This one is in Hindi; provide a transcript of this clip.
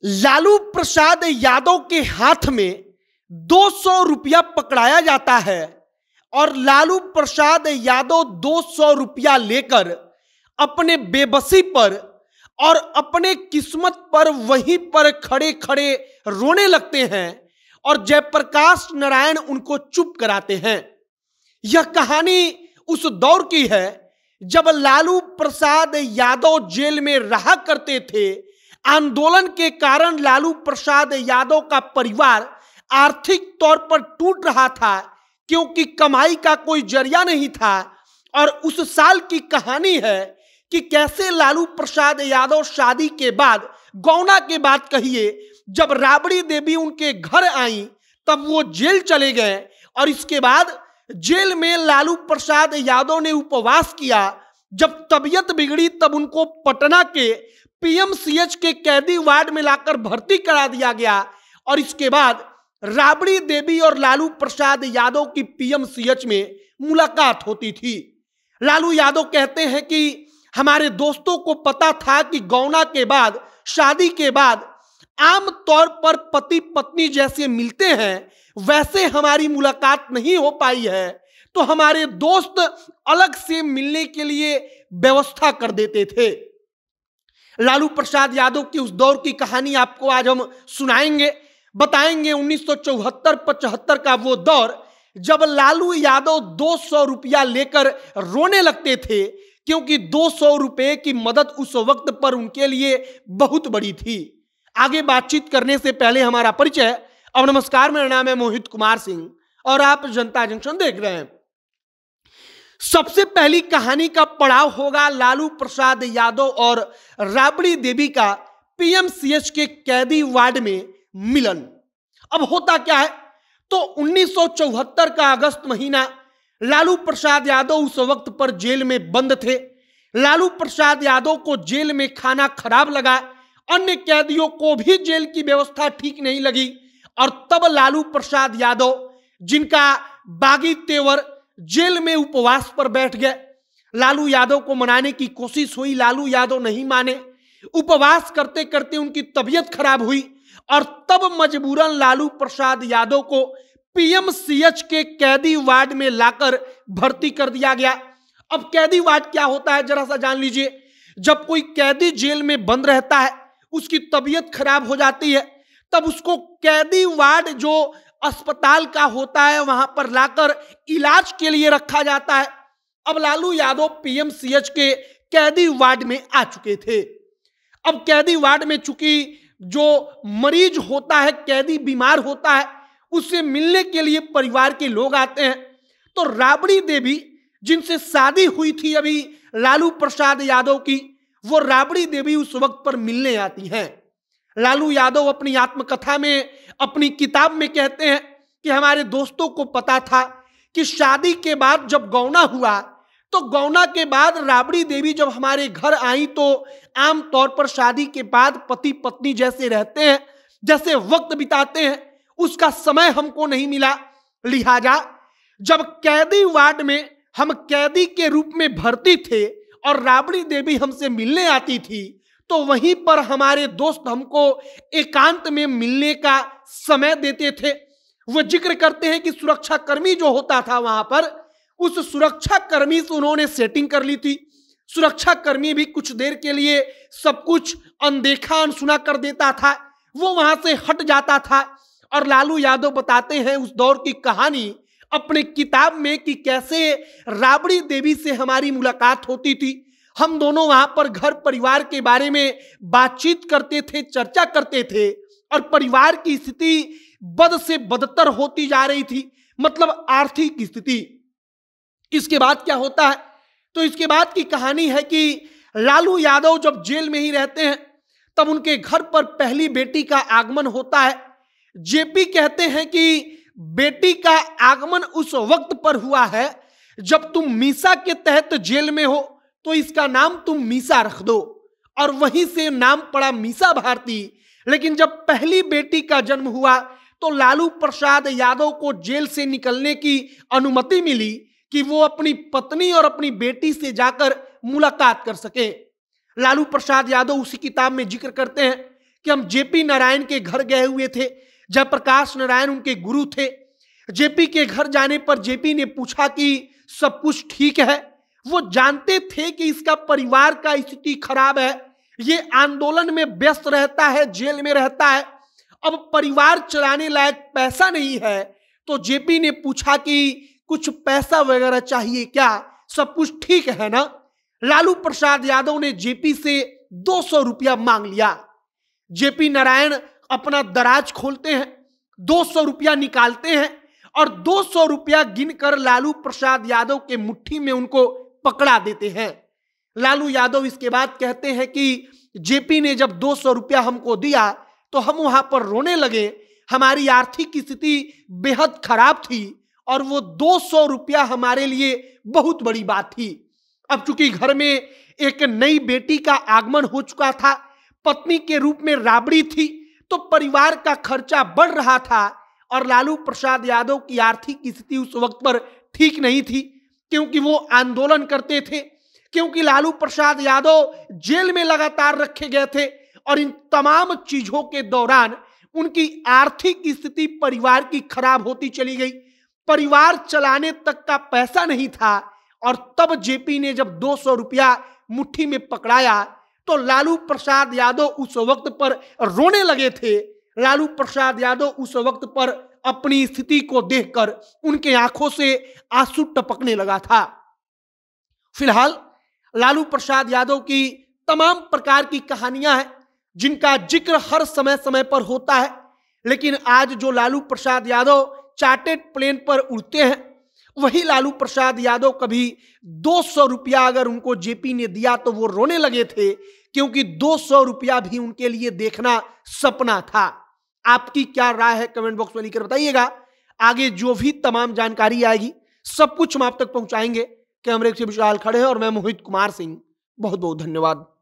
लालू प्रसाद यादव के हाथ में 200 रुपया पकड़ाया जाता है और लालू प्रसाद यादव 200 रुपया लेकर अपने बेबसी पर और अपने किस्मत पर वहीं पर खड़े खड़े रोने लगते हैं और जयप्रकाश नारायण उनको चुप कराते हैं। यह कहानी उस दौर की है जब लालू प्रसाद यादव जेल में रहा करते थे। आंदोलन के कारण लालू प्रसाद यादव का परिवार आर्थिक तौर पर टूट रहा था क्योंकि कमाई का कोई जरिया नहीं था। और उस साल की कहानी है कि कैसे लालू प्रसाद यादव शादी के बाद, गौना के बाद कहिए, जब राबड़ी देवी उनके घर आई तब वो जेल चले गए और इसके बाद जेल में लालू प्रसाद यादव ने उपवास किया। जब तबीयत बिगड़ी तब उनको पटना के पीएमसीएच के कैदी वार्ड में लाकर भर्ती करा दिया गया और इसके बाद राबड़ी देवी और लालू प्रसाद यादव की पीएमसीएच में मुलाकात होती थी। लालू यादव कहते हैं कि हमारे दोस्तों को पता था कि गौना के बाद, शादी के बाद आम तौर पर पति पत्नी जैसे मिलते हैं वैसे हमारी मुलाकात नहीं हो पाई है, तो हमारे दोस्त अलग से मिलने के लिए व्यवस्था कर देते थे। लालू प्रसाद यादव की उस दौर की कहानी आपको आज हम सुनाएंगे, बताएंगे। 1974-75 का वो दौर जब लालू यादव 200 रुपया लेकर रोने लगते थे क्योंकि 200 रुपए की मदद उस वक्त पर उनके लिए बहुत बड़ी थी। आगे बातचीत करने से पहले हमारा परिचय। अब नमस्कार, मेरा नाम है मोहित कुमार सिंह और आप जनता जंक्शन देख रहे हैं। सबसे पहली कहानी का पड़ाव होगा लालू प्रसाद यादव और राबड़ी देवी का पीएमसीएच के कैदी वार्ड में मिलन। अब होता क्या है, तो 1974 का अगस्त महीना, लालू प्रसाद यादव उस वक्त पर जेल में बंद थे। लालू प्रसाद यादव को जेल में खाना खराब लगा, अन्य कैदियों को भी जेल की व्यवस्था ठीक नहीं लगी और तब लालू प्रसाद यादव, जिनका बागी तेवर, जेल में उपवास पर बैठ गए। लालू यादव को मनाने की कोशिश हुई, लालू यादव नहीं माने। उपवास करते करते उनकी तबीयत खराब हुई और तब मजबूरन लालू प्रसाद यादव को पीएमसीएच के कैदी वार्ड में लाकर भर्ती कर दिया गया। अब कैदी वार्ड क्या होता है जरा सा जान लीजिए। जब कोई कैदी जेल में बंद रहता है, उसकी तबीयत खराब हो जाती है, तब उसको कैदी वार्ड जो अस्पताल का होता है वहां पर लाकर इलाज के लिए रखा जाता है। अब लालू यादव पीएमसीएच के कैदी वार्ड में आ चुके थे। अब कैदी वार्ड में चूंकि जो मरीज होता है, कैदी बीमार होता है, उससे मिलने के लिए परिवार के लोग आते हैं। तो राबड़ी देवी, जिनसे शादी हुई थी अभी लालू प्रसाद यादव की, वो राबड़ी देवी उस वक्त पर मिलने आती हैं। लालू यादव अपनी आत्मकथा में, अपनी किताब में कहते हैं कि हमारे दोस्तों को पता था कि शादी के बाद जब गौना हुआ, तो गौना के बाद राबड़ी देवी जब हमारे घर आई तो आम तौर पर शादी के बाद पति पत्नी जैसे रहते हैं, जैसे वक्त बिताते हैं, उसका समय हमको नहीं मिला। लिहाजा जब कैदी वार्ड में हम कैदी के रूप में भर्ती थे और राबड़ी देवी हमसे मिलने आती थी, तो वहीं पर हमारे दोस्त हमको एकांत में मिलने का समय देते थे। वो जिक्र करते हैं कि सुरक्षा कर्मी जो होता था वहां पर, उस सुरक्षा कर्मी से उन्होंने सेटिंग कर ली थी। सुरक्षा कर्मी भी कुछ देर के लिए सब कुछ अनदेखा अनसुना कर देता था, वो वहां से हट जाता था। और लालू यादव बताते हैं उस दौर की कहानी अपने किताब में कि कैसे राबड़ी देवी से हमारी मुलाकात होती थी। हम दोनों वहां पर घर परिवार के बारे में बातचीत करते थे, चर्चा करते थे और परिवार की स्थिति बद से बदतर होती जा रही थी, मतलब आर्थिक स्थिति। इसके बाद क्या होता है, तो इसके बाद की कहानी है कि लालू यादव जब जेल में ही रहते हैं तब उनके घर पर पहली बेटी का आगमन होता है। जेपी कहते हैं कि बेटी का आगमन उस वक्त पर हुआ है जब तुम मीसा के तहत जेल में हो तो इसका नाम तुम मीसा रख दो, और वहीं से नाम पड़ा मीसा भारती। लेकिन जब पहली बेटी का जन्म हुआ तो लालू प्रसाद यादव को जेल से निकलने की अनुमति मिली कि वो अपनी पत्नी और अपनी बेटी से जाकर मुलाकात कर सके। लालू प्रसाद यादव उसी किताब में जिक्र करते हैं कि हम जेपी नारायण के घर गए हुए थे। जयप्रकाश नारायण उनके गुरु थे। जेपी के घर जाने पर जेपी ने पूछा कि सब कुछ ठीक है। वो जानते थे कि इसका परिवार का स्थिति खराब है, ये आंदोलन में व्यस्त रहता है, जेल में रहता है, अब परिवार चलाने लायक पैसा नहीं है। तो जेपी ने पूछा कि कुछ पैसा वगैरह चाहिए क्या, सब कुछ ठीक है ना। लालू प्रसाद यादव ने जेपी से 200 रुपया मांग लिया। जेपी नारायण अपना दराज खोलते हैं, 200 रुपया निकालते हैं और 200 रुपया गिनकर लालू प्रसाद यादव के मुट्ठी में उनको पकड़ा देते हैं। लालू यादव इसके बाद कहते हैं कि जेपी ने जब 200 रुपया हमको दिया तो हम वहां पर रोने लगे। हमारी आर्थिक स्थिति बेहद खराब थी और वो 200 रुपया हमारे लिए बहुत बड़ी बात थी। अब चूंकि घर में एक नई बेटी का आगमन हो चुका था, पत्नी के रूप में राबड़ी थी, तो परिवार का खर्चा बढ़ रहा था और लालू प्रसाद यादव की आर्थिक स्थिति उस वक्त पर ठीक नहीं थी, क्योंकि वो आंदोलन करते थे, क्योंकि लालू प्रसाद यादव जेल में लगातार रखे गए थे और इन तमाम चीजों के दौरान उनकी आर्थिक स्थिति परिवार की खराब होती चली गई। परिवार चलाने तक का पैसा नहीं था और तब जेपी ने जब 200 रुपया मुट्ठी में पकड़ाया तो लालू प्रसाद यादव उस वक्त पर रोने लगे थे। लालू प्रसाद यादव उस वक्त पर अपनी स्थिति को देखकर उनके आंखों से आंसू टपकने लगा था। फिलहाल लालू प्रसाद यादव की तमाम प्रकार की कहानियां हैं जिनका जिक्र हर समय समय पर होता है, लेकिन आज जो लालू प्रसाद यादव चार्टेड प्लेन पर उड़ते हैं, वही लालू प्रसाद यादव कभी 200 रुपया अगर उनको जेपी ने दिया तो वो रोने लगे थे, क्योंकि 200 रुपया भी उनके लिए देखना सपना था। आपकी क्या राय है कमेंट बॉक्स में लिखकर बताइएगा। आगे जो भी तमाम जानकारी आएगी सब कुछ हम आप तक पहुंचाएंगे। कैमरे से विशाल खड़े हैं और मैं मोहित कुमार सिंह। बहुत बहुत धन्यवाद।